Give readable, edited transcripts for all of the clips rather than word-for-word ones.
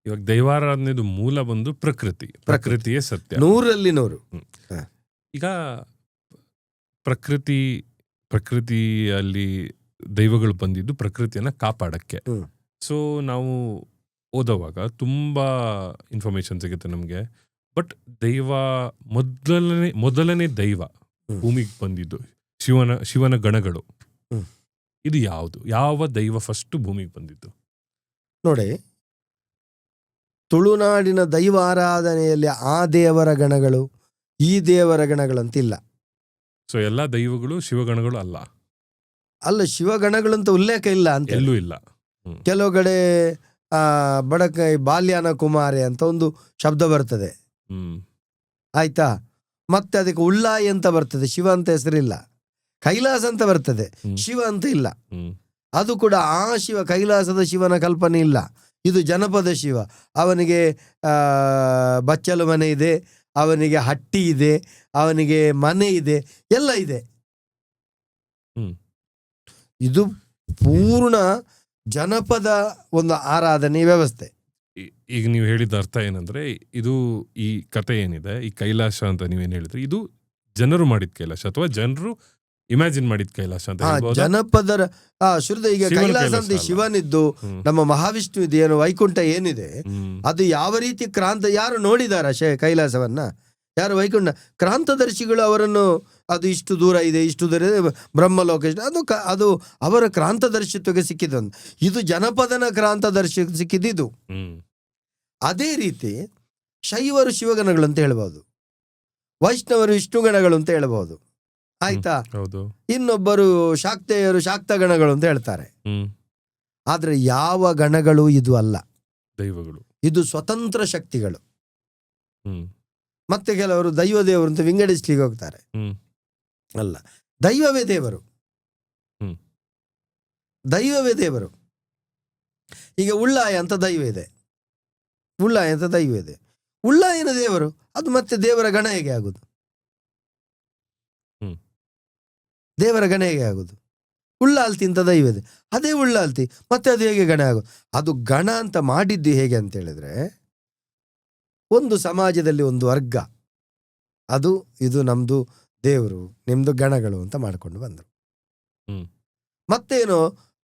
ಇವಾಗ ದೈವಾರಾಧನೆದು ಮೂಲ ಬಂದು ಪ್ರಕೃತಿಯೇ ಸತ್ಯ. 100ರಲ್ಲಿ 100. ಈಗ ಪ್ರಕೃತಿಯಲ್ಲಿ ದೈವಗಳು ಬಂದಿದ್ದು ಪ್ರಕೃತಿಯನ್ನ ಕಾಪಾಡಕ್ಕೆ. ಸೊ ನಾವು ಓದುವಾಗ ತುಂಬಾ ಇನ್ಫಾರ್ಮೇಶನ್ ಸಿಗುತ್ತೆ ನಮ್ಗೆ. ಬಟ್ ದೈವ ಮೊದಲನೇ ದೈವ ಭೂಮಿಗೆ ಬಂದಿದ್ದು ಶಿವನ ಗಣಗಳು. ಇದು ಯಾವುದು? ಯಾವ ದೈವ ಫಸ್ಟ್ ಭೂಮಿಗೆ ಬಂದಿದ್ದು? ನೋಡಿ, ತುಳುನಾಡಿನ ದೈವ ಆರಾಧನೆಯಲ್ಲಿ ಆ ದೇವರ ಗಣಗಳು ಈ ದೇವರ ಗಣಗಳಂತಿಲ್ಲ. ಸೊ ಎಲ್ಲಾ ದೈವಗಳು ಶಿವಗಣಗಳು ಅಲ್ಲ. ಶಿವಗಣಗಳಂತ ಉಲ್ಲೇಖ ಇಲ್ಲ ಅಂತ ಎಲ್ಲೂ ಇಲ್ಲ. ಕೆಲವು ಕಡೆ ಬಡಕೈ ಬಾಲ್ಯಾನ ಕುಮಾರಿ ಅಂತ ಒಂದು ಶಬ್ದ ಬರ್ತದೆ, ಆಯ್ತಾ. ಮತ್ತೆ ಅದಕ್ಕೆ ಉಳ್ಳಾಯಿ ಅಂತ ಬರ್ತದೆ, ಶಿವ ಅಂತ ಹೆಸರಿಲ್ಲ. ಕೈಲಾಸ ಅಂತ ಬರ್ತದೆ, ಶಿವ ಅಂತ ಇಲ್ಲ. ಅದು ಕೂಡ ಆ ಶಿವ, ಕೈಲಾಸದ ಶಿವನ ಕಲ್ಪನೆ ಇಲ್ಲ. ಇದು ಜನಪದ ಶಿವ. ಅವನಿಗೆ ಬಚ್ಚಲು ಮನೆ ಇದೆ, ಅವನಿಗೆ ಹಟ್ಟಿ ಇದೆ, ಅವನಿಗೆ ಮನೆ ಇದೆ, ಎಲ್ಲ ಇದೆ. ಇದು ಪೂರ್ಣ ಜನಪದ ಒಂದು ಆರಾಧನೆ ವ್ಯವಸ್ಥೆ. ಈಗ ನೀವು ಹೇಳಿದ ಅರ್ಥ ಏನಂದ್ರೆ, ಇದು ಈ ಕತೆ ಏನಿದೆ, ಈ ಕೈಲಾಸ ಅಂತ ನೀವೇನ್ ಹೇಳಿದ್ರಿ, ಇದು ಜನರು ಮಾಡಿದ ಕೈಲಾಸ ಅಥವಾ ಜನರು ಇಮ್ಯಾಜಿನ್ ಮಾಡಿದ ಕೈಲಾಸ ಅಂತ ಜನಪದರ ಶುದ್ಧ. ಈಗ ಕೈಲಾಸ ಅಂತ ಶಿವನಿದ್ದು, ನಮ್ಮ ಮಹಾವಿಷ್ಣು ಇದೆ, ಏನು ವೈಕುಂಠ ಏನಿದೆ, ಅದು ಯಾವ ರೀತಿ ಕ್ರಾಂತ, ಯಾರು ನೋಡಿದಾರ ಕೈಲಾಸವನ್ನ? ಯಾರು ವೈಕುಂಠ ಕ್ರಾಂತದರ್ಶಿಗಳು ಅವರನ್ನು, ಅದು ಇಷ್ಟು ದೂರ ಇದೆ, ಇಷ್ಟು ದೂರ ಇದೆ, ಬ್ರಹ್ಮಲೋಕ, ಅದು ಅವರ ಕ್ರಾಂತದರ್ಶಿತ್ವಕ್ಕೆ ಸಿಕ್ಕಿದ್ದು. ಇದು ಜನಪದನ ಕ್ರಾಂತದರ್ಶಿ ಸಿಕ್ಕಿದ್ದು. ಅದೇ ರೀತಿ ಶೈವರು ಶಿವಗಣಗಳು ಅಂತ ಹೇಳ್ಬಹುದು, ವೈಷ್ಣವರು ವಿಷ್ಣುಗಣಗಳು ಅಂತ ಹೇಳ್ಬಹುದು, ಆಯ್ತಾ. ಇನ್ನೊಬ್ಬರು ಶಾಕ್ತೆಯರು ಶಾಕ್ತಗಣಗಳು ಅಂತ ಹೇಳ್ತಾರೆ. ಆದ್ರೆ ಯಾವ ಗಣಗಳು ಇದು ಅಲ್ಲ, ದೈವಗಳು. ಇದು ಸ್ವತಂತ್ರ ಶಕ್ತಿಗಳು. ಮತ್ತೆ ಕೆಲವರು ದೈವ ದೇವರು ಅಂತ ವಿಂಗಡಿಸ್ಲಿಕ್ಕೆ ಹೋಗ್ತಾರೆ. ಅಲ್ಲ, ದೈವವೇ ದೇವರು, ದೈವವೇ ದೇವರು. ಈಗ ಉಳ್ಳಾಯ ಅಂತ ದೈವ ಇದೆ, ಉಳ್ಳಾಯ ಅಂತ ದೈವ ಇದೆ, ಉಳ್ಳಾಯನ ದೇವರು. ಅದು ಮತ್ತೆ ದೇವರ ಗಣ ಹೇಗೆ ಆಗುದು? ದೇವರ ಗಣ ಹೇಗೆ ಆಗುದು? ಉಳ್ಳಾಲ್ತಿ ಅಂತ ದೈವ ಇದೆ, ಅದೇ ಉಳ್ಳಾಲ್ತಿ, ಮತ್ತೆ ಅದು ಹೇಗೆ ಗಣ ಆಗುದು? ಅದು ಗಣ ಅಂತ ಮಾಡಿದ್ದು ಹೇಗೆ ಅಂತ ಹೇಳಿದ್ರೆ, ಒಂದು ಸಮಾಜದಲ್ಲಿ ಒಂದು ವರ್ಗ, ಅದು ಇದು ನಮ್ದು ದೇವರು, ನಿಮ್ದು ಗಣಗಳು ಅಂತ ಮಾಡ್ಕೊಂಡು ಬಂದರು. ಮತ್ತೇನೋ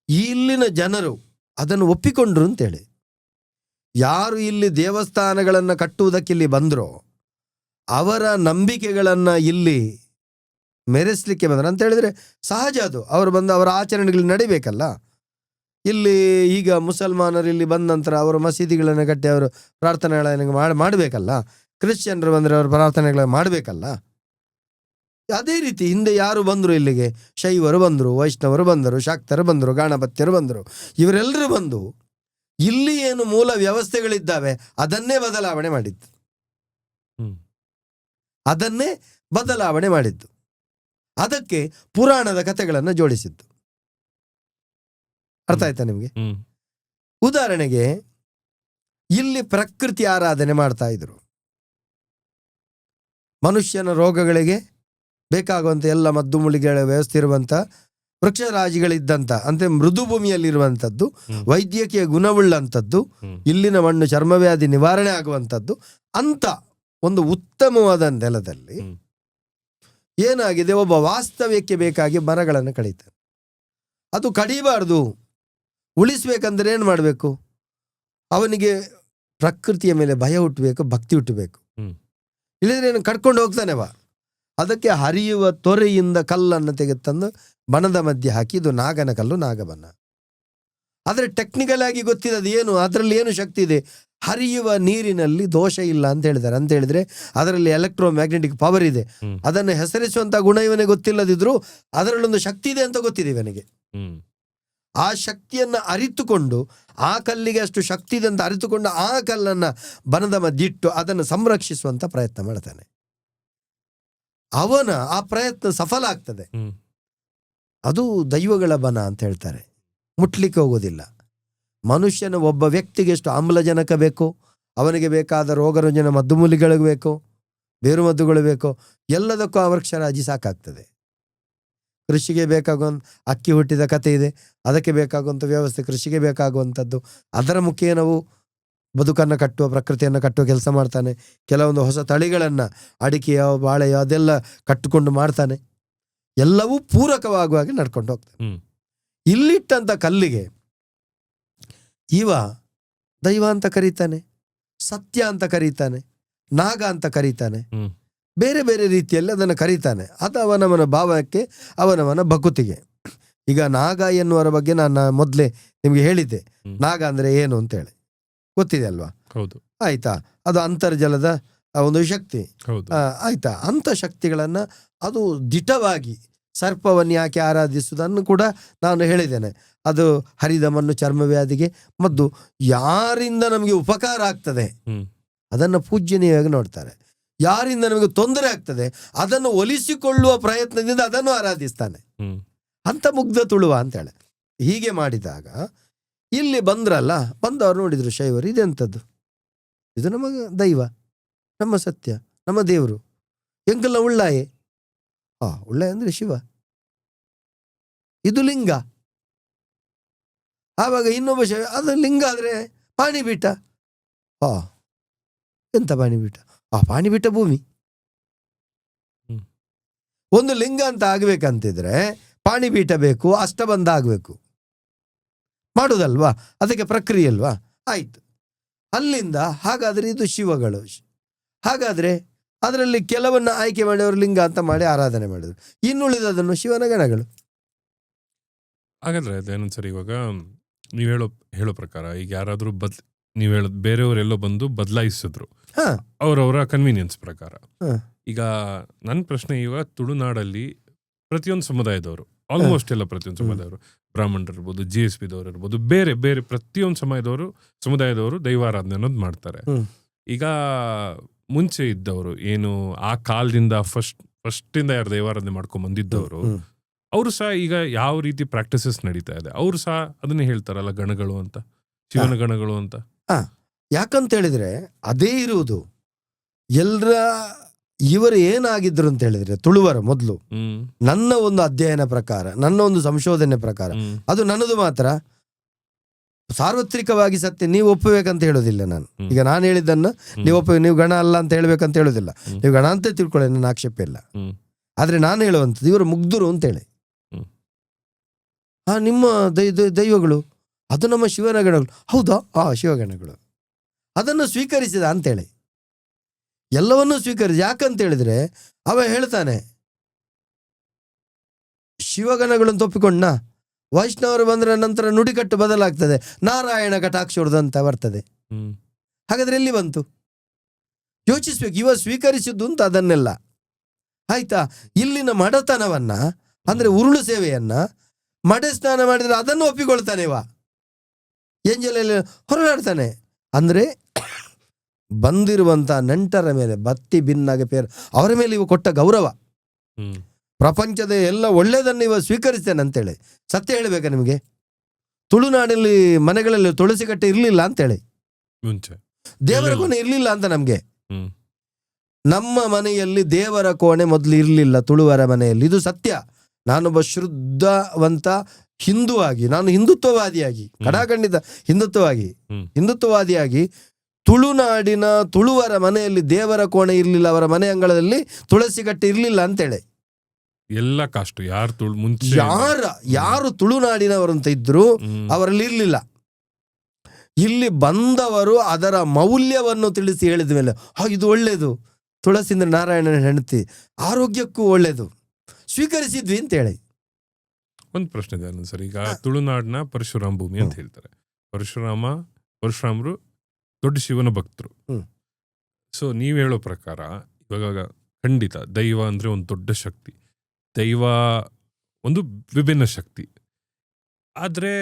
ಇಲ್ಲಿನ ಜನರು ಅದನ್ನು ಒಪ್ಪಿಕೊಂಡ್ರು ಅಂತೇಳಿ, ಯಾರು ಇಲ್ಲಿ ದೇವಸ್ಥಾನಗಳನ್ನ ಕಟ್ಟುವುದಕ್ಕೆ ಇಲ್ಲಿ ಬಂದ್ರೋ ಅವರ ನಂಬಿಕೆಗಳನ್ನ ಇಲ್ಲಿ ಮೆರೆಸ್ಲಿಕ್ಕೆ ಬಂದ್ರು ಅಂತ ಹೇಳಿದ್ರೆ ಸಹಜ. ಅದು ಅವರು ಬಂದು ಅವರ ಆಚರಣೆಗಳು ನಡಿಬೇಕಲ್ಲ. ಇಲ್ಲಿ ಈಗ ಮುಸಲ್ಮಾನರು ಇಲ್ಲಿ ಬಂದ ನಂತರ ಅವರು ಮಸೀದಿಗಳನ್ನು ಕಟ್ಟಿ ಅವರು ಪ್ರಾರ್ಥನೆಗಳನ್ನು ಮಾಡಬೇಕಲ್ಲ. ಕ್ರಿಶ್ಚಿಯನ್ರು ಬಂದರೆ ಅವರು ಪ್ರಾರ್ಥನೆಗಳನ್ನು ಮಾಡಬೇಕಲ್ಲ. ಅದೇ ರೀತಿ ಹಿಂದೆ ಯಾರು ಬಂದರು ಇಲ್ಲಿಗೆ? ಶೈವರು ಬಂದರು, ವೈಷ್ಣವರು ಬಂದರು, ಶಾಕ್ತರು ಬಂದರು, ಗಾಣಪತ್ಯರು ಬಂದರು. ಇವರೆಲ್ಲರೂ ಬಂದು ಇಲ್ಲಿ ಏನು ಮೂಲ ವ್ಯವಸ್ಥೆಗಳಿದ್ದಾವೆ ಅದನ್ನೇ ಬದಲಾವಣೆ ಮಾಡಿದ್ದು, ಅದನ್ನೇ ಬದಲಾವಣೆ ಮಾಡಿದ್ದು. ಅದಕ್ಕೆ ಪುರಾಣದ ಕಥೆಗಳನ್ನು ಜೋಡಿಸಿದ್ದು. ಅರ್ಥ ಆಯ್ತಾ ನಿಮ್ಗೆ? ಉದಾಹರಣೆಗೆ ಇಲ್ಲಿ ಪ್ರಕೃತಿ ಆರಾಧನೆ ಮಾಡ್ತಾ ಇದ್ರು. ಮನುಷ್ಯನ ರೋಗಗಳಿಗೆ ಬೇಕಾಗುವಂತ ಎಲ್ಲ ಮದ್ದು ಮುಳಿಗಳ ವ್ಯವಸ್ಥೆ ಇರುವಂತ ವೃಕ್ಷರಾಜಿಗಳಿದ್ದಂತ, ಅಂದ್ರೆ ಮೃದು ಭೂಮಿಯಲ್ಲಿರುವಂಥದ್ದು, ವೈದ್ಯಕೀಯ ಗುಣವುಳ್ಳಂಥದ್ದು, ಇಲ್ಲಿನ ಮಣ್ಣು ಚರ್ಮವ್ಯಾಧಿ ನಿವಾರಣೆ ಆಗುವಂಥದ್ದು ಅಂತ ಒಂದು ಉತ್ತಮವಾದ ನೆಲದಲ್ಲಿ ಏನಾಗಿದೆ, ಒಬ್ಬ ವಾಸ್ತವ್ಯಕ್ಕೆ ಬೇಕಾಗಿ ಮರಗಳನ್ನು ಕಡಿತಾರೆ. ಅದು ಕಡಿಬಾರ್ದು, ಉಳಿಸ್ಬೇಕಂದ್ರೆ ಏನು ಮಾಡಬೇಕು? ಅವನಿಗೆ ಪ್ರಕೃತಿಯ ಮೇಲೆ ಭಯ ಹುಟ್ಟಬೇಕು, ಭಕ್ತಿ ಹುಟ್ಟಬೇಕು. ಇಲ್ಲದ್ರೆ ಏನು ಕಟ್ಕೊಂಡು ಹೋಗ್ತಾನೆವ. ಅದಕ್ಕೆ ಹರಿಯುವ ತೊರೆಯಿಂದ ಕಲ್ಲನ್ನು ತೆಗೆತಂದು ಬಣದ ಮಧ್ಯೆ ಹಾಕಿ, ಇದು ನಾಗನ ಕಲ್ಲು, ನಾಗಬನ. ಆದರೆ ಟೆಕ್ನಿಕಲ್ ಆಗಿ ಗೊತ್ತಿದೆ ಏನು, ಅದರಲ್ಲಿ ಏನು ಶಕ್ತಿ ಇದೆ. ಹರಿಯುವ ನೀರಿನಲ್ಲಿ ದೋಷ ಇಲ್ಲ ಅಂತ ಹೇಳಿದ್ದಾರೆ. ಅಂತ ಹೇಳಿದ್ರೆ ಅದರಲ್ಲಿ ಎಲೆಕ್ಟ್ರೋಮ್ಯಾಗ್ನೆಟಿಕ್ ಪವರ್ ಇದೆ. ಅದನ್ನು ಹೆಸರಿಸುವಂತ ಗುಣ ಇವನಿಗೆ ಗೊತ್ತಿಲ್ಲದಿದ್ರು ಅದರಲ್ಲೊಂದು ಶಕ್ತಿ ಇದೆ ಅಂತ ಗೊತ್ತಿದೆ ಇವನಿಗೆ. ಆ ಶಕ್ತಿಯನ್ನ ಅರಿತುಕೊಂಡು, ಆ ಕಲ್ಲಿಗೆ ಅಷ್ಟು ಶಕ್ತಿ ಇದೆ ಅಂತ ಅರಿತುಕೊಂಡು ಆ ಕಲ್ಲನ್ನ ಬನದ ಮಧ್ಯೆಟ್ಟು ಅದನ್ನು ಸಂರಕ್ಷಿಸುವಂತ ಪ್ರಯತ್ನ ಮಾಡ್ತಾನೆ. ಅವನ ಆ ಪ್ರಯತ್ನ ಸಫಲ ಆಗ್ತದೆ. ಅದು ದೈವಗಳ ಬನ ಅಂತ ಹೇಳ್ತಾರೆ. ಮುಟ್ಲಿಕ್ಕೆ ಹೋಗೋದಿಲ್ಲ. ಮನುಷ್ಯನ ಒಬ್ಬ ವ್ಯಕ್ತಿಗೆ ಎಷ್ಟು ಆಮ್ಲಜನಕ ಬೇಕು, ಅವನಿಗೆ ಬೇಕಾದ ರೋಗರುಜಿನ ಮದ್ದುಮೂಲಿಗಳು ಬೇಕು, ಬೇರು ಮದ್ದುಗಳು ಬೇಕು, ಎಲ್ಲದಕ್ಕೂ ಆ ವೃಕ್ಷರಾಜಿ ಸಾಕಾಗ್ತದೆ. ಕೃಷಿಗೆ ಬೇಕಾಗುವಂಥ ಅಕ್ಕಿ ಹುಟ್ಟಿದ ಕಥೆ ಇದೆ, ಅದಕ್ಕೆ ಬೇಕಾಗುವಂಥ ವ್ಯವಸ್ಥೆ, ಕೃಷಿಗೆ ಬೇಕಾಗುವಂಥದ್ದು, ಅದರ ಮುಖೇನವು ಬದುಕನ್ನು ಕಟ್ಟುವ, ಪ್ರಕೃತಿಯನ್ನು ಕಟ್ಟುವ ಕೆಲಸ ಮಾಡ್ತಾನೆ. ಕೆಲವೊಂದು ಹೊಸ ತಳಿಗಳನ್ನು, ಅಡಿಕೆಯೋ ಬಾಳೆಯೋ ಅದೆಲ್ಲ ಕಟ್ಟಿಕೊಂಡು ಮಾಡ್ತಾನೆ. ಎಲ್ಲವೂ ಪೂರಕವಾಗುವಾಗಿ ನಡ್ಕೊಂಡು ಹೋಗ್ತಾನೆ. ಹ್ಮ್. ಇಲ್ಲಿಟ್ಟಂಥ ಕಲ್ಲಿಗೆ ಇವ ದೈವ ಅಂತ ಕರೀತಾನೆ, ಸತ್ಯ ಅಂತ ಕರೀತಾನೆ, ನಾಗ ಅಂತ ಕರೀತಾನೆ, ಹ್ಮ್. ಬೇರೆ ಬೇರೆ ರೀತಿಯಲ್ಲಿ ಅದನ್ನು ಕರೀತಾನೆ. ಅದು ಅವನವನ ಭಾವಕ್ಕೆ, ಅವನವನ ಭಕುತಿಗೆ. ಈಗ ನಾಗ ಎನ್ನುವರ ಬಗ್ಗೆ ನಾನು ಮೊದಲೇ ನಿಮಗೆ ಹೇಳಿದ್ದೆ. ನಾಗ ಅಂದರೆ ಏನು ಅಂತೇಳಿ ಗೊತ್ತಿದೆ ಅಲ್ವಾ? ಹೌದು. ಆಯ್ತಾ? ಅದು ಅಂತರ್ಜಲದ ಒಂದು ಶಕ್ತಿ. ಹೌದು. ಆಯ್ತಾ? ಅಂಥ ಶಕ್ತಿಗಳನ್ನು ಅದು ದಿಟವಾಗಿ ಸರ್ಪವನ್ನು ಯಾಕೆ ಆರಾಧಿಸುವುದನ್ನು ಕೂಡ ನಾನು ಹೇಳಿದ್ದೇನೆ. ಅದು ಹರಿದ ಮಣ್ಣು ಚರ್ಮವ್ಯಾಧಿಗೆ ಮದ್ದು. ಯಾರಿಂದ ನಮಗೆ ಉಪಕಾರ ಆಗ್ತದೆ ಅದನ್ನು ಪೂಜ್ಯನೀಯವಾಗಿ ನೋಡ್ತಾರೆ. ಯಾರಿಂದ ನಮಗೆ ತೊಂದರೆ ಆಗ್ತದೆ ಅದನ್ನು ಒಲಿಸಿಕೊಳ್ಳುವ ಪ್ರಯತ್ನದಿಂದ ಅದನ್ನು ಆರಾಧಿಸ್ತಾನೆ. ಅಂತ ಮುಗ್ಧ ತುಳುವ ಅಂತೇಳಿ ಹೀಗೆ ಮಾಡಿದಾಗ ಇಲ್ಲಿ ಬಂದ್ರಲ್ಲ, ಬಂದವರು ನೋಡಿದ್ರು ಶೈವರು, ಇದೆಂಥದ್ದು, ಇದು ನಮ್ಮ ದೈವ, ನಮ್ಮ ಸತ್ಯ, ನಮ್ಮ ದೇವರು, ಎಂಕಲ್ಲ ಉಳ್ಳಾಯೆ. ಉಳ್ಳಾಯ ಅಂದ್ರೆ ಶಿವ, ಇದು ಲಿಂಗ. ಆವಾಗ ಇನ್ನೊಬ್ಬ ಶೈವ, ಅದು ಲಿಂಗ ಆದ್ರೆ ಪಾಣಿಪೀಠ. ಎಂತ ಪಾಣಿಪೀಠ? ಪಾಣಿಪೀಠ ಭೂಮಿ. ಒಂದು ಲಿಂಗ ಅಂತ ಆಗ್ಬೇಕಂತಿದ್ರೆ ಪಾಣಿಪೀಠ ಬೇಕು, ಅಷ್ಟಬಂಧ ಆಗ್ಬೇಕು, ಮಾಡುದಲ್ವಾ? ಅದಕ್ಕೆ ಪ್ರಕ್ರಿಯೆ ಅಲ್ವಾ? ಆಯ್ತು. ಅಲ್ಲಿಂದ ಹಾಗಾದ್ರೆ ಇದು ಶಿವಗಳು. ಹಾಗಾದ್ರೆ ಅದರಲ್ಲಿ ಕೆಲವನ್ನ ಆಯ್ಕೆ ಮಾಡಿ ಅವರು ಲಿಂಗ ಅಂತ ಮಾಡಿ ಆರಾಧನೆ ಮಾಡಿದ್ರು. ಇನ್ನುಳಿದದನ್ನು ಶಿವನ ಗಣಗಳು. ಹಾಗಾದ್ರೆ ಅದೇನೊಂದ್ಸರಿ ಇವಾಗ ನೀವ್ ಹೇಳೋ ಪ್ರಕಾರ ಈಗ ಯಾರಾದ್ರೂ ನೀವ್ ಹೇಳೋದು ಬೇರೆಯವರೆಲ್ಲೋ ಬಂದು ಬದಲಾಯಿಸಿದ್ರು ಅವರವರ ಕನ್ವೀನಿಯನ್ಸ್ ಪ್ರಕಾರ. ಈಗ ನನ್ನ ಪ್ರಶ್ನೆ, ಇವಾಗ ತುಳುನಾಡಲ್ಲಿ ಪ್ರತಿಯೊಂದು ಸಮುದಾಯದವರು, ಆಲ್ಮೋಸ್ಟ್ ಎಲ್ಲ ಪ್ರತಿಯೊಂದು ಸಮುದಾಯದವರು, ಬ್ರಾಹ್ಮಣರು ಇರ್ಬೋದು, GSP ದವರು ಇರ್ಬೋದು, ಬೇರೆ ಬೇರೆ ಪ್ರತಿಯೊಂದು ಸಮುದಾಯದವರು ದೈವಾರಾಧನೆ ಅನ್ನೋದು ಮಾಡ್ತಾರೆ. ಈಗ ಮುಂಚೆ ಇದ್ದವರು ಏನು ಆ ಕಾಲದಿಂದ ಫಸ್ಟಿಂದ ಯಾರು ದೈವಾರಾಧನೆ ಮಾಡ್ಕೊಂಡ್ ಬಂದಿದ್ದವರು, ಅವರು ಸಹ ಈಗ ಯಾವ ರೀತಿ ಪ್ರಾಕ್ಟೀಸಸ್ ನಡೀತಾ ಇದೆ ಅವರು ಸಹ ಅದನ್ನೇ ಹೇಳ್ತಾರಲ್ಲ, ಗಣಗಳು ಅಂತ, ಶಿವನ ಗಣಗಳು ಅಂತ. ಯಾಕಂತ ಹೇಳಿದ್ರೆ ಅದೇ ಇರುವುದು. ಇವರು ಏನಾಗಿದ್ರು ಅಂತ ಹೇಳಿದ್ರೆ ತುಳುವರ ಮೊದಲು, ನನ್ನ ಒಂದು ಅಧ್ಯಯನ ಪ್ರಕಾರ, ನನ್ನ ಒಂದು ಸಂಶೋಧನೆ ಪ್ರಕಾರ, ಅದು ನನ್ನದು ಮಾತ್ರ, ಸಾರ್ವತ್ರಿಕವಾಗಿ ಸತ್ಯ ನೀವು ಒಪ್ಪಬೇಕಂತ ಹೇಳೋದಿಲ್ಲ ನಾನು. ಈಗ ನಾನು ಹೇಳಿದ್ದನ್ನು ನೀವು ಗಣ ಅಲ್ಲ ಅಂತ ಹೇಳ್ಬೇಕಂತ ಹೇಳೋದಿಲ್ಲ. ನೀವು ಗಣ ಅಂತ ತಿಳ್ಕೊಳ್ಳಿ, ನನ್ನ ಆಕ್ಷೇಪ ಇಲ್ಲ. ಆದ್ರೆ ನಾನು ಹೇಳುವಂಥದ್ದು ಇವರು ಮುಗ್ಧರು ಅಂತೇಳಿ. ನಿಮ್ಮ ದೈವಗಳು ಅದು ನಮ್ಮ ಶಿವನ ಗಣಗಳು. ಹೌದಾ? ಶಿವಗಣಗಳು. ಅದನ್ನು ಸ್ವೀಕರಿಸಿದ ಅಂತೇಳಿ, ಎಲ್ಲವನ್ನೂ ಸ್ವೀಕರಿಸಿ. ಯಾಕಂತ ಹೇಳಿದ್ರೆ ಅವ ಹೇಳ್ತಾನೆ, ಶಿವಗಣಗಳನ್ನು ಒಪ್ಪಿಕೊಂಡ ವೈಷ್ಣವರು ಬಂದ್ರ ನಂತರ ನುಡಿಕಟ್ಟು ಬದಲಾಗ್ತದೆ, ನಾರಾಯಣ ಕಟಾಕ್ಷರದಂತ ಬರ್ತದೆ. ಹಾಗಾದ್ರೆ ಎಲ್ಲಿ ಬಂತು? ಯೋಚಿಸ್ಬೇಕು. ಇವ ಸ್ವೀಕರಿಸಿದ್ದು ಅಂತ ಅದನ್ನೆಲ್ಲ. ಆಯ್ತಾ? ಇಲ್ಲಿನ ಮಡತನವನ್ನ ಅಂದ್ರೆ ಉರುಳು ಸೇವೆಯನ್ನ, ಮಡೆ ಸ್ನಾನ ಮಾಡಿದ್ರೆ ಅದನ್ನು ಒಪ್ಪಿಕೊಳ್ತಾನೆ ಇವ. ಎಂಜಲಲ್ಲಿ ಹೊರನಾಡ್ತಾನೆ. ಅಂದ್ರೆ ಬಂದಿರುವಂತ ನೆಂಟರ ಮೇಲೆ ಬತ್ತಿ ಭಿನ್ನಾಗ ಪೇರು, ಅವರ ಮೇಲೆ ಇವ ಕೊಟ್ಟ ಗೌರವ, ಪ್ರಪಂಚದ ಎಲ್ಲ ಒಳ್ಳೆಯದನ್ನು ಇವ ಸ್ವೀಕರಿಸ್ತೇನೆ ಅಂತೇಳಿ. ಸತ್ಯ ಹೇಳ್ಬೇಕಾ ನಿಮಗೆ? ತುಳುನಾಡಲ್ಲಿ ಮನೆಗಳಲ್ಲಿ ತುಳಸಿ ಕಟ್ಟೆ ಇರ್ಲಿಲ್ಲ ಅಂತೇಳಿ, ದೇವರ ಕೋಣೆ ಇರ್ಲಿಲ್ಲ ಅಂತ ನಮ್ಗೆ. ನಮ್ಮ ಮನೆಯಲ್ಲಿ ದೇವರ ಕೋಣೆ ಮೊದಲು ಇರ್ಲಿಲ್ಲ ತುಳುವರ ಮನೆಯಲ್ಲಿ. ಇದು ಸತ್ಯ. ನಾನೊಬ್ಬ ಶುದ್ಧವಂತ ಹಿಂದೂವಾಗಿ, ನಾನು ಹಿಂದುತ್ವವಾದಿಯಾಗಿ, ಕಡಾಖಂಡಿತ ಹಿಂದುತ್ವವಾದಿಯಾಗಿ ತುಳುನಾಡಿನ ತುಳುವರ ಮನೆಯಲ್ಲಿ ದೇವರ ಕೋಣೆ ಇರ್ಲಿಲ್ಲ, ಅವರ ಮನೆ ಅಂಗಳದಲ್ಲಿ ತುಳಸಿ ಕಟ್ಟೆ ಇರ್ಲಿಲ್ಲ ಅಂತೇಳಿ. ಎಲ್ಲ ಕಾಸ್ಟ್ ಯಾರು ತುಳುನಾಡಿನವರಂತ ಇದ್ರು ಅವರಲ್ಲಿ ಇರ್ಲಿಲ್ಲ. ಇಲ್ಲಿ ಬಂದವರು ಅದರ ಮೌಲ್ಯವನ್ನು ತಿಳಿಸಿ ಹೇಳಿದ ಮೇಲೆ, ಇದು ಒಳ್ಳೇದು, ತುಳಸಿ ಅಂದ್ರೆ ನಾರಾಯಣನ ಹೆಂಡತಿ, ಆರೋಗ್ಯಕ್ಕೂ ಒಳ್ಳೇದು, ಸ್ವೀಕರಿಸಿದ್ವಿ ಅಂತೇಳಿ. ಒಂದು ಪ್ರಶ್ನೆ ಇದೆ ಸರ್. ಈಗ ತುಳುನಾಡಿನ ಪರಶುರಾಮ ಭೂಮಿ ಅಂತ ಹೇಳ್ತಾರೆ. ಪರಶುರಾಮರು ದೊಡ್ಡ ಶಿವನ ಭಕ್ತರು. ಸೊ ನೀವ್ ಹೇಳೋ ಪ್ರಕಾರ ಇವಾಗ ಖಂಡಿತ ದೈವ ಅಂದ್ರೆ ಒಂದು ದೊಡ್ಡ ಶಕ್ತಿ, ದೈವ ಒಂದು ವಿಭಿನ್ನ ಶಕ್ತಿ. ಆದ್ರೆ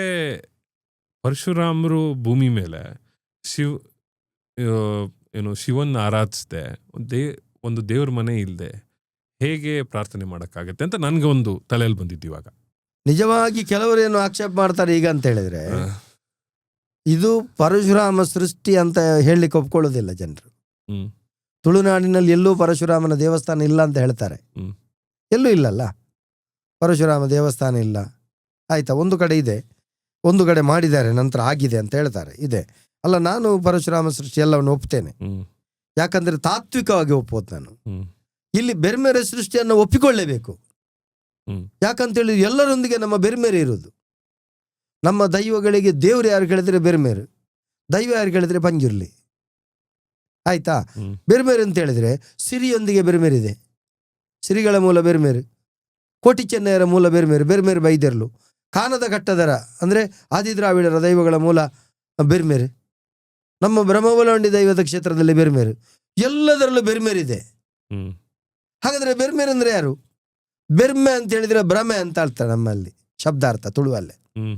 ಪರಶುರಾಮರು ಭೂಮಿ ಮೇಲೆ ಶಿವನ್ ಆರಾಧಿಸದೆ ಒಂದು ದೇವ್ರ ಮನೆ ಇಲ್ಲದೆ ಹೇಗೆ ಪ್ರಾರ್ಥನೆ ಮಾಡಕ್ಕಾಗತ್ತೆ ಅಂತ ನನ್ಗೆ ಒಂದು ತಲೆಯಲ್ಲಿ ಬಂದಿದ್ದು. ಇವಾಗ ನಿಜವಾಗಿ ಕೆಲವರೇನು ಆಕ್ಷೇಪ ಮಾಡ್ತಾರೆ ಈಗ ಅಂತ ಹೇಳಿದ್ರೆ, ಇದು ಪರಶುರಾಮ ಸೃಷ್ಟಿ ಅಂತ ಹೇಳಲಿಕ್ಕೆ ಒಪ್ಕೊಳ್ಳೋದಿಲ್ಲ ಜನರು. ತುಳುನಾಡಿನಲ್ಲಿ ಎಲ್ಲೂ ಪರಶುರಾಮನ ದೇವಸ್ಥಾನ ಇಲ್ಲ ಅಂತ ಹೇಳ್ತಾರೆ. ಎಲ್ಲೂ ಇಲ್ಲಲ್ಲ, ಪರಶುರಾಮ ದೇವಸ್ಥಾನ ಇಲ್ಲ. ಆಯ್ತಾ? ಒಂದು ಕಡೆ ಇದೆ, ಒಂದು ಕಡೆ ಮಾಡಿದ್ದಾರೆ, ನಂತರ ಆಗಿದೆ ಅಂತ ಹೇಳ್ತಾರೆ, ಇದೆ. ಅಲ್ಲ, ನಾನು ಪರಶುರಾಮ ಸೃಷ್ಟಿ ಎಲ್ಲವನ್ನು ಒಪ್ತೇನೆ. ಹ್ಮ್ ಯಾಕಂದ್ರೆ ತಾತ್ವಿಕವಾಗಿ ಒಪ್ಪೋದು ನಾನು. ಹ್ಮ್ ಇಲ್ಲಿ ಬೆರ್ಮೆರೆ ಸೃಷ್ಟಿಯನ್ನು ಒಪ್ಪಿಕೊಳ್ಳೇಬೇಕು. ಹ್ಮ್ ಯಾಕಂತೇಳಿ ಎಲ್ಲರೊಂದಿಗೆ ನಮ್ಮ ಬೆರ್ಮೆರೆ ಇರೋದು. ನಮ್ಮ ದೈವಗಳಿಗೆ ದೇವ್ರು ಯಾರು ಕೇಳಿದ್ರೆ ಬೆರ್ಮೇರು, ದೈವ ಯಾರು ಕೇಳಿದ್ರೆ ಪಂಜುರ್ಲಿ. ಆಯ್ತಾ? ಹ್ಮ್ ಬೆರ್ಮೇರು ಅಂತ ಹೇಳಿದ್ರೆ ಸಿರಿಯೊಂದಿಗೆ ಬೆರ್ಮೇರಿದೆ, ಸಿರಿಗಳ ಮೂಲ ಬೆರ್ಮೇರು. ಕೋಟಿ ಚೆನ್ನೈಯರ ಮೂಲ ಬೆರ್ಮೇರು, ಬೆರ್ಮೇರು ಬೈದೆರ್ಲು. ಕಾನದ ಕಟ್ಟದರ ಅಂದರೆ ಆದಿದ್ರಾವಿಡರ ದೈವಗಳ ಮೂಲ ಬೆರ್ಮೇರು. ನಮ್ಮ ಬ್ರಹ್ಮವಲಂಡಿ ದೈವದ ಕ್ಷೇತ್ರದಲ್ಲಿ ಬೆರ್ಮೇರು. ಎಲ್ಲದರಲ್ಲೂ ಬೆರ್ಮೇರಿದೆ. ಹ್ಮ್ ಹಾಗಾದ್ರೆ ಬೆರ್ಮೇರು ಅಂದ್ರೆ ಯಾರು? ಬೆರ್ಮೆ ಅಂತ ಹೇಳಿದ್ರೆ ಭ್ರಮೆ ಅಂತ ಹೇಳ್ತಾರೆ ನಮ್ಮಲ್ಲಿ ಶಬ್ದಾರ್ಥ ತುಳುವಲ್ಲೇ. ಹ್ಮ್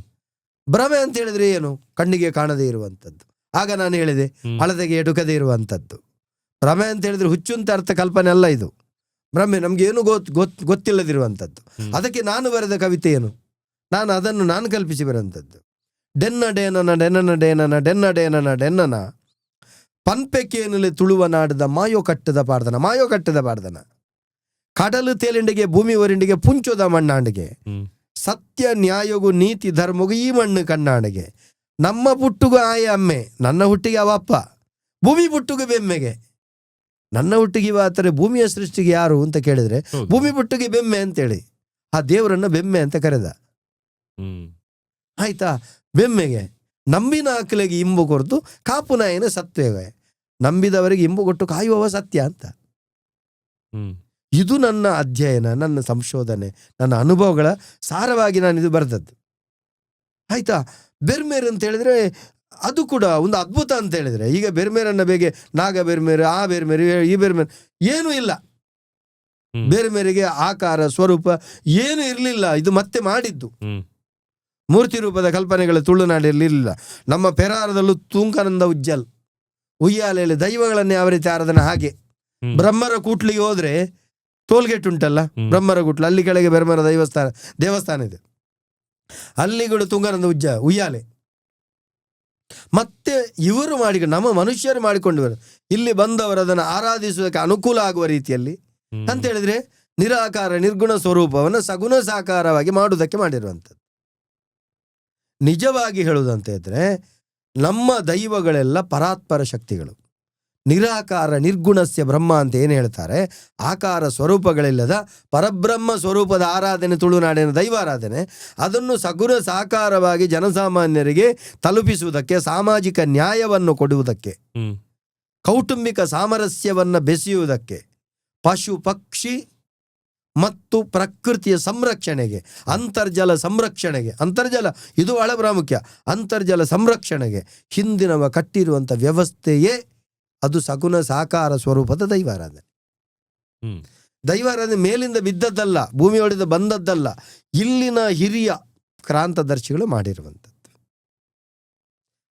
ಭ್ರಮೆ ಅಂತ ಹೇಳಿದ್ರೆ ಏನು? ಕಣ್ಣಿಗೆ ಕಾಣದೇ ಇರುವಂಥದ್ದು. ಆಗ ನಾನು ಹೇಳಿದೆ ಹಳತೆಗೆ ಎಟುಕದೇ ಇರುವಂಥದ್ದು. ಭ್ರಮೆ ಅಂತ ಹೇಳಿದ್ರೆ ಹುಚ್ಚು ಅಂತ ಅರ್ಥ ಕಲ್ಪನೆ ಅಲ್ಲ ಇದು. ಭ್ರಮೆ ನಮ್ಗೆ ಏನು ಗೊತ್ತಿಲ್ಲದಿರುವಂಥದ್ದು. ಅದಕ್ಕೆ ನಾನು ಬರೆದ ಕವಿತೆ ಏನು, ನಾನು ಅದನ್ನು ನಾನು ಕಲ್ಪಿಸಿ ಬರುವಂಥದ್ದು. ಡೆನ್ನ ಡೇನನ ಡೆನ್ನನ ಡೇನನ ಡೆನ್ನ ಡೇನನ ಡೆನ್ನನ ಪನ್ಪೆಕೇನಲೆ ತುಳುವ ನಾಡದ ಮಾಯೋ ಕಟ್ಟದ ಪಾಡ್ದನ, ಮಾಯೋ ಕಟ್ಟದ ಪಾಡ್ದನ. ಕಡಲು ತೇಲಿಂಡಿಗೆ ಭೂಮಿ ಒರಿಂಡಿಗೆ ಪುಂಚೋದ ಮಣ್ಣಾಂಡಿಗೆ, ಸತ್ಯ ನ್ಯಾಯಗೂ ನೀತಿ ಧರ್ಮಗೂ ಈ ಮಣ್ಣು ಕಣ್ಣಾಣಿಗೆ. ನಮ್ಮ ಪುಟ್ಟುಗೂ ಆಯ ಅಮ್ಮೆ, ನನ್ನ ಹುಟ್ಟಿಗೆ ಅವ ಅಪ್ಪ. ಭೂಮಿ ಪುಟ್ಟುಗೂ ಬೆಮ್ಮೆಗೆ, ನನ್ನ ಹುಟ್ಟಿಗೆ ಇವ ಆತರ. ಭೂಮಿಯ ಸೃಷ್ಟಿಗೆ ಯಾರು ಅಂತ ಕೇಳಿದ್ರೆ ಭೂಮಿ ಪುಟ್ಟಿಗೆ ಬೆಮ್ಮೆ ಅಂತೇಳಿ ಆ ದೇವರನ್ನ ಬೆಮ್ಮೆ ಅಂತ ಕರೆದ. ಆಯ್ತಾ? ಬೆಮ್ಮೆಗೆ ನಂಬಿನ ಆಕಲಿಗೆ ಇಂಬು ಕೊರತು ಕಾಪು ನಾಯಿನ ಸತ್ಯವೇ, ನಂಬಿದವರಿಗೆ ಇಂಬು ಕೊಟ್ಟು ಕಾಯುವವ ಸತ್ಯ ಅಂತ. ಇದು ನನ್ನ ಅಧ್ಯಯನ, ನನ್ನ ಸಂಶೋಧನೆ, ನನ್ನ ಅನುಭವಗಳ ಸಾರವಾಗಿ ನಾನು ಇದು ಬರೆದದ್ದು. ಆಯ್ತಾ? ಬೆರ್ಮೇರ್ ಅಂತ ಹೇಳಿದ್ರೆ ಅದು ಕೂಡ ಒಂದು ಅದ್ಭುತ ಅಂತ ಹೇಳಿದ್ರೆ, ಈಗ ಬೆರ್ಮೇರನ್ನ ಬೇಗೆ ನಾಗ ಬೆರ್ಮೇರು, ಆ ಬೆರ್ಮೇರು, ಈ ಬೆರ್ಮೇರು ಏನೂ ಇಲ್ಲ. ಬೆರ್ಮೇರಿಗೆ ಆಕಾರ ಸ್ವರೂಪ ಏನು ಇರಲಿಲ್ಲ. ಇದು ಮತ್ತೆ ಮಾಡಿದ್ದು. ಮೂರ್ತಿ ರೂಪದ ಕಲ್ಪನೆಗಳು ತುಳುನಾಡಿರಲಿಲ್ಲ. ನಮ್ಮ ಪೆರಾರದಲ್ಲೂ ತೂಂಕನಂದ ಉಜ್ಜಲ್ ಉಯ್ಯಾಲೆಯಲ್ಲಿ ದೈವಗಳನ್ನೇ ಯಾವ ರೀತಿ ಆರಾಧನೆ. ಹಾಗೆ ಬ್ರಹ್ಮರ ಕೂಟ್ಲಿಗೆ ಹೋದ್ರೆ ಟೋಲ್ಗೇಟ್ ಉಂಟಲ್ಲ, ಬ್ರಹ್ಮರ ಕೂಟ್ಲು, ಅಲ್ಲಿ ಕೆಳಗೆ ಬ್ರಹ್ಮರ ದೇವಸ್ಥಾನ ಇದೆ. ಅಲ್ಲಿ ಕೂಡ ತುಂಗನಂದ ಉಯ್ಯಾಲೆ. ಮತ್ತೆ ಇವರು ನಮ್ಮ ಮನುಷ್ಯರು ಮಾಡಿಕೊಂಡು ಇಲ್ಲಿ ಬಂದವರು ಅದನ್ನು ಆರಾಧಿಸುವುದಕ್ಕೆ ಅನುಕೂಲ ಆಗುವ ರೀತಿಯಲ್ಲಿ ಅಂತ ಹೇಳಿದ್ರೆ ನಿರಾಕಾರ ನಿರ್ಗುಣ ಸ್ವರೂಪವನ್ನು ಸಗುಣ ಸಾಕಾರವಾಗಿ ಮಾಡುವುದಕ್ಕೆ ಮಾಡಿರುವಂಥದ್ದು. ನಿಜವಾಗಿ ಹೇಳುವುದಂತ ಇದ್ರೆ ನಮ್ಮ ದೈವಗಳೆಲ್ಲ ಪರಾತ್ಪರ ಶಕ್ತಿಗಳು. ನಿರಾಕಾರ ನಿರ್ಗುಣಸ್ಯ ಬ್ರಹ್ಮ ಅಂತ ಏನು ಹೇಳ್ತಾರೆ, ಆಕಾರ ಸ್ವರೂಪಗಳಿಲ್ಲದ ಪರಬ್ರಹ್ಮ ಸ್ವರೂಪದ ಆರಾಧನೆ ತುಳುನಾಡಿನ ದೈವಾರಾಧನೆ. ಅದನ್ನು ಸಗುಣ ಸಾಕಾರವಾಗಿ ಜನಸಾಮಾನ್ಯರಿಗೆ ತಲುಪಿಸುವುದಕ್ಕೆ, ಸಾಮಾಜಿಕ ನ್ಯಾಯವನ್ನು ಕೊಡುವುದಕ್ಕೆ, ಕೌಟುಂಬಿಕ ಸಾಮರಸ್ಯವನ್ನು ಬೆಸೆಯುವುದಕ್ಕೆ, ಪಶು ಪಕ್ಷಿ ಮತ್ತು ಪ್ರಕೃತಿಯ ಸಂರಕ್ಷಣೆಗೆ, ಅಂತರ್ಜಲ ಸಂರಕ್ಷಣೆಗೆ, ಅಂತರ್ಜಲ ಇದು ಬಹಳ ಪ್ರಾಮುಖ್ಯ, ಅಂತರ್ಜಲ ಸಂರಕ್ಷಣೆಗೆ ಹಿಂದಿನವ ಕಟ್ಟಿರುವಂಥ ವ್ಯವಸ್ಥೆಯೇ ಅದು ಸಗುಣ ಸಾಕಾರ ಸ್ವರೂಪದ ದೈವಾರಾಧನೆ. ದೈವಾರಾಧನೆ ಮೇಲಿಂದ ಬಿದ್ದದ್ದಲ್ಲ, ಭೂಮಿ ಒಡೆದು ಬಂದದ್ದಲ್ಲ, ಇಲ್ಲಿನ ಹಿರಿಯ ಕ್ರಾಂತದರ್ಶಿಗಳು ಮಾಡಿರುವಂಥದ್ದು.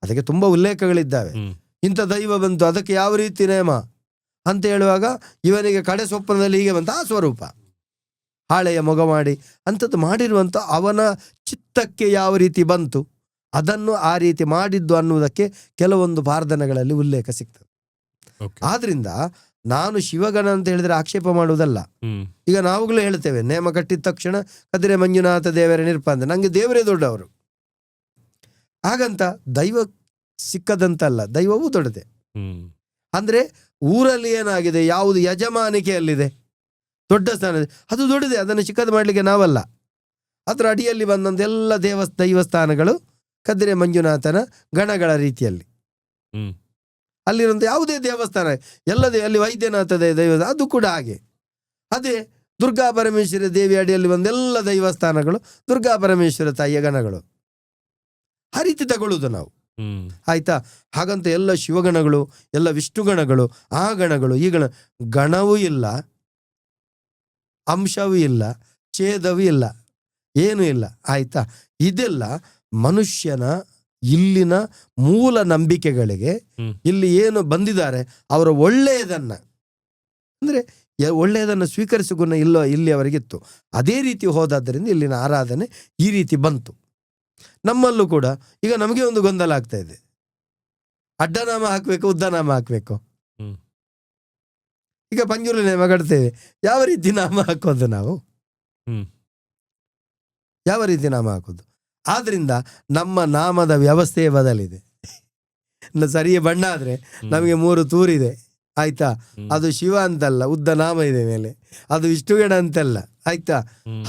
ಅದಕ್ಕೆ ತುಂಬ ಉಲ್ಲೇಖಗಳಿದ್ದಾವೆ. ಇಂಥ ದೈವ ಬಂತು, ಅದಕ್ಕೆ ಯಾವ ರೀತಿ ನೇಮ ಅಂತ ಹೇಳುವಾಗ ಇವನಿಗೆ ಕಡೆ ಸ್ವಪ್ನದಲ್ಲಿ ಹೀಗೆ ಬಂತ ಆ ಸ್ವರೂಪ, ಹಾಳೆಯ ಮೊಗ ಮಾಡಿ ಅಂಥದ್ದು ಮಾಡಿರುವಂಥ ಅವನ ಚಿತ್ತಕ್ಕೆ ಯಾವ ರೀತಿ ಬಂತು ಅದನ್ನು ಆ ರೀತಿ ಮಾಡಿದ್ದು ಅನ್ನುವುದಕ್ಕೆ ಕೆಲವೊಂದು ಪಾರ್ಧನಗಳಲ್ಲಿ ಉಲ್ಲೇಖ ಸಿಗ್ತದೆ. ಆದ್ರಿಂದ ನಾನು ಶಿವಗಣ ಅಂತ ಹೇಳಿದ್ರೆ ಆಕ್ಷೇಪ ಮಾಡುವುದಲ್ಲ. ಈಗ ನಾವುಗಳು ಹೇಳ್ತೇವೆ, ನೇಮ ಕಟ್ಟಿದ ತಕ್ಷಣ ಕದಿರೆ ಮಂಜುನಾಥ ದೇವರೇ ನಿರ್ಪಂದ, ನಂಗೆ ದೇವರೇ ದೊಡ್ಡವರು. ಹಾಗಂತ ದೈವ ಸಿಕ್ಕದಂತಲ್ಲ, ದೈವವೂ ದೊಡ್ಡದೆ. ಅಂದ್ರೆ ಊರಲ್ಲಿ ಏನಾಗಿದೆ, ಯಾವುದು ಯಜಮಾನಿಕೆಯಲ್ಲಿದೆ, ದೊಡ್ಡ ಸ್ಥಾನ ಅದು ದೊಡ್ಡದೆ, ಅದನ್ನು ಚಿಕ್ಕದು ಮಾಡಲಿಕ್ಕೆ ನಾವಲ್ಲ. ಅದರ ಅಡಿಯಲ್ಲಿ ಬಂದಂತ ಎಲ್ಲ ದೈವಸ್ಥಾನಗಳು ಕದಿರೆ ಮಂಜುನಾಥನ ಗಣಗಳ ರೀತಿಯಲ್ಲಿ ಅಲ್ಲಿರುವಂಥ ಯಾವುದೇ ದೇವಸ್ಥಾನ ಎಲ್ಲದೇ, ಅಲ್ಲಿ ವೈದ್ಯನಾಥ ದೈವ ಅದು ಕೂಡ ಹಾಗೆ. ಅದೇ ದುರ್ಗಾ ಪರಮೇಶ್ವರ ದೇವಿ ಅಡಿಯಲ್ಲಿ ಬಂದೆಲ್ಲ ದೈವಸ್ಥಾನಗಳು ದುರ್ಗಾ ಪರಮೇಶ್ವರ ತಾಯಿಯ ಗಣಗಳು, ಆ ರೀತಿ ತಗೊಳ್ಳುವುದು ನಾವು. ಆಯ್ತಾ? ಹಾಗಂತ ಎಲ್ಲ ಶಿವಗಣಗಳು, ಎಲ್ಲ ವಿಷ್ಣುಗಣಗಳು, ಆ ಗಣಗಳು, ಈ ಗಣವೂ ಇಲ್ಲ, ಅಂಶವೂ ಇಲ್ಲ, ಛೇದವೂ ಇಲ್ಲ, ಏನೂ ಇಲ್ಲ. ಆಯ್ತಾ? ಇದೆಲ್ಲ ಮನುಷ್ಯನ ಇಲ್ಲಿನ ಮೂಲ ನಂಬಿಕೆಗಳಿಗೆ ಇಲ್ಲಿ ಏನು ಬಂದಿದ್ದಾರೆ ಅವರ ಒಳ್ಳೆಯದನ್ನ, ಅಂದ್ರೆ ಒಳ್ಳೆಯದನ್ನು ಸ್ವೀಕರಿಸುವ ಗುಣ ಇಲ್ಲಿ ಅವರಿಗಿತ್ತು. ಅದೇ ರೀತಿ ಹೋದಾದ್ದರಿಂದ ಇಲ್ಲಿನ ಆರಾಧನೆ ಈ ರೀತಿ ಬಂತು. ನಮ್ಮಲ್ಲೂ ಕೂಡ ಈಗ ನಮಗೆ ಒಂದು ಗೊಂದಲ ಆಗ್ತಾ ಇದೆ, ಅಡ್ಡನಾಮ ಹಾಕ್ಬೇಕು ಉದ್ದನಾಮ ಹಾಕ್ಬೇಕು. ಈಗ ಪಂಜುರ್ಲಿ ನೇಮ ಕಟ್ತೇವೆ, ಯಾವ ರೀತಿ ನಾಮ ಹಾಕೋದು ನಾವು, ಯಾವ ರೀತಿ ನಾಮ ಹಾಕೋದು? ಆದ್ರಿಂದ ನಮ್ಮ ನಾಮದ ವ್ಯವಸ್ಥೆ ಬದಲಿದೆ. ಸರಿಯ ಬಣ್ಣ ಆದ್ರೆ ನಮಗೆ 3 ತೂರಿದೆ ಆಯ್ತಾ, ಅದು ಶಿವ ಅಂತಲ್ಲ, ಉದ್ದ ನಾಮ ಇದೆ ಮೇಲೆ, ಅದು ವಿಷ್ಣುಗಣ ಅಂತಲ್ಲ ಆಯ್ತಾ,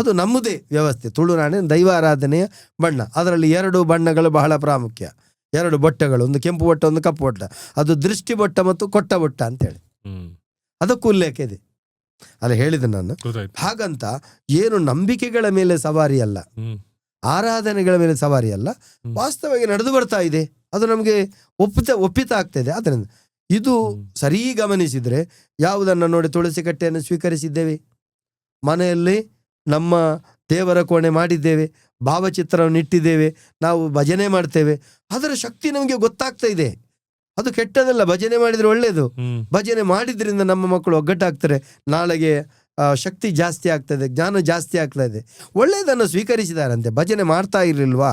ಅದು ನಮ್ಮದೇ ವ್ಯವಸ್ಥೆ. ತುಳುನಾಡಿನ ದೈವಾರಾಧನೆಯ ಬಣ್ಣ. ಅದರಲ್ಲಿ 2 ಬಣ್ಣಗಳು ಬಹಳ ಪ್ರಾಮುಖ್ಯ, 2 ಬೊಟ್ಟಗಳು, ಒಂದು ಕೆಂಪು ಬೊಟ್ಟ ಒಂದು ಕಪ್ಪು ಬೊಟ್ಟ. ಅದು ದೃಷ್ಟಿ ಬೊಟ್ಟ ಮತ್ತು ಕೊಟ್ಟ ಬೊಟ್ಟ ಅಂತೇಳಿ ಅದಕ್ಕೂ ಉಲ್ಲೇಖ ಇದೆ. ಅಲ್ಲಿ ಹೇಳಿದೆ ನಾನು. ಹಾಗಂತ ಏನು ನಂಬಿಕೆಗಳ ಮೇಲೆ ಸವಾರಿ ಅಲ್ಲ, ಆರಾಧನೆಗಳ ಮೇಲೆ ಸವಾರಿ ಅಲ್ಲ, ವಾಸ್ತವವಾಗಿ ನಡೆದು ಬರ್ತಾ ಇದೆ, ಅದು ನಮಗೆ ಒಪ್ಪಿತ ಆಗ್ತಾ ಇದೆ. ಅದರಿಂದ ಇದು ಸರಿ ಗಮನಿಸಿದ್ರೆ ಯಾವುದನ್ನು ನೋಡಿ ತುಳಸಿ ಕಟ್ಟೆಯನ್ನು ಸ್ವೀಕರಿಸಿದ್ದೇವೆ, ಮನೆಯಲ್ಲಿ ನಮ್ಮ ದೇವರ ಕೋಣೆ ಮಾಡಿದ್ದೇವೆ, ಭಾವಚಿತ್ರವನ್ನು ಇಟ್ಟಿದ್ದೇವೆ, ನಾವು ಭಜನೆ ಮಾಡ್ತೇವೆ, ಅದರ ಶಕ್ತಿ ನಮಗೆ ಗೊತ್ತಾಗ್ತಾ ಇದೆ. ಅದು ಕೆಟ್ಟದಲ್ಲ, ಭಜನೆ ಮಾಡಿದ್ರೆ ಒಳ್ಳೇದು. ಭಜನೆ ಮಾಡಿದ್ರಿಂದ ನಮ್ಮ ಮಕ್ಕಳು ಒಗ್ಗಟ್ಟಾಗ್ತಾರೆ, ನಾಳೆಗೆ ಶಕ್ತಿ ಜಾಸ್ತಿ ಆಗ್ತದೆ, ಜ್ಞಾನ ಜಾಸ್ತಿ ಆಗ್ತಾ ಇದೆ. ಒಳ್ಳೆಯದನ್ನು ಸ್ವೀಕರಿಸಿದಾರಂತೆ. ಭಜನೆ ಮಾಡ್ತಾ ಇರಲಿಲ್ವಾ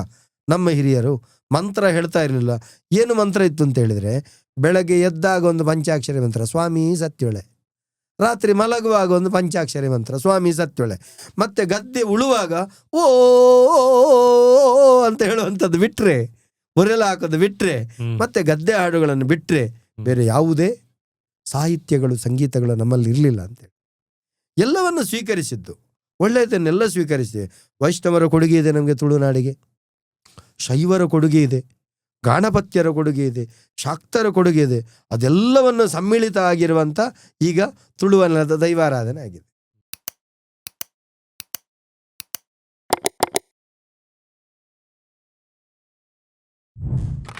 ನಮ್ಮ ಹಿರಿಯರು? ಮಂತ್ರ ಹೇಳ್ತಾ ಇರಲಿಲ್ಲ. ಏನು ಮಂತ್ರ ಇತ್ತು ಅಂತ ಹೇಳಿದ್ರೆ, ಬೆಳಗ್ಗೆ ಎದ್ದಾಗ ಒಂದು ಪಂಚಾಕ್ಷರಿ ಮಂತ್ರ ಸ್ವಾಮಿ ಸತ್ಯೊಳೆ, ರಾತ್ರಿ ಮಲಗುವಾಗ ಒಂದು ಪಂಚಾಕ್ಷರಿ ಮಂತ್ರ ಸ್ವಾಮಿ ಸತ್ಯೊಳೆ, ಮತ್ತೆ ಗದ್ದೆ ಉಳುವಾಗ ಓ ಅಂತ ಹೇಳುವಂಥದ್ದು ಬಿಟ್ರೆ, ಹೊರೆಲ್ಲ ಹಾಕೋದು ಬಿಟ್ರೆ, ಮತ್ತೆ ಗದ್ದೆ ಹಾಡುಗಳನ್ನು ಬಿಟ್ರೆ ಬೇರೆ ಯಾವುದೇ ಸಾಹಿತ್ಯಗಳು ಸಂಗೀತಗಳು ನಮ್ಮಲ್ಲಿ ಇರಲಿಲ್ಲ ಅಂತೇಳಿ ಎಲ್ಲವನ್ನು ಸ್ವೀಕರಿಸಿದ್ದು, ಒಳ್ಳೆಯದನ್ನೆಲ್ಲ ಸ್ವೀಕರಿಸಿದೆ. ವೈಷ್ಣವರ ಕೊಡುಗೆ ಇದೆ ನಮಗೆ ತುಳುನಾಡಿಗೆ, ಶೈವರ ಕೊಡುಗೆ ಇದೆ, ಗಾಣಪತ್ಯರ ಕೊಡುಗೆ ಇದೆ, ಶಾಕ್ತರ ಕೊಡುಗೆ ಇದೆ. ಅದೆಲ್ಲವನ್ನು ಸಮ್ಮಿಳಿತ ಆಗಿರುವಂಥ ಈಗ ತುಳುವನ್ನದ ದೈವಾರಾಧನೆ ಆಗಿದೆ.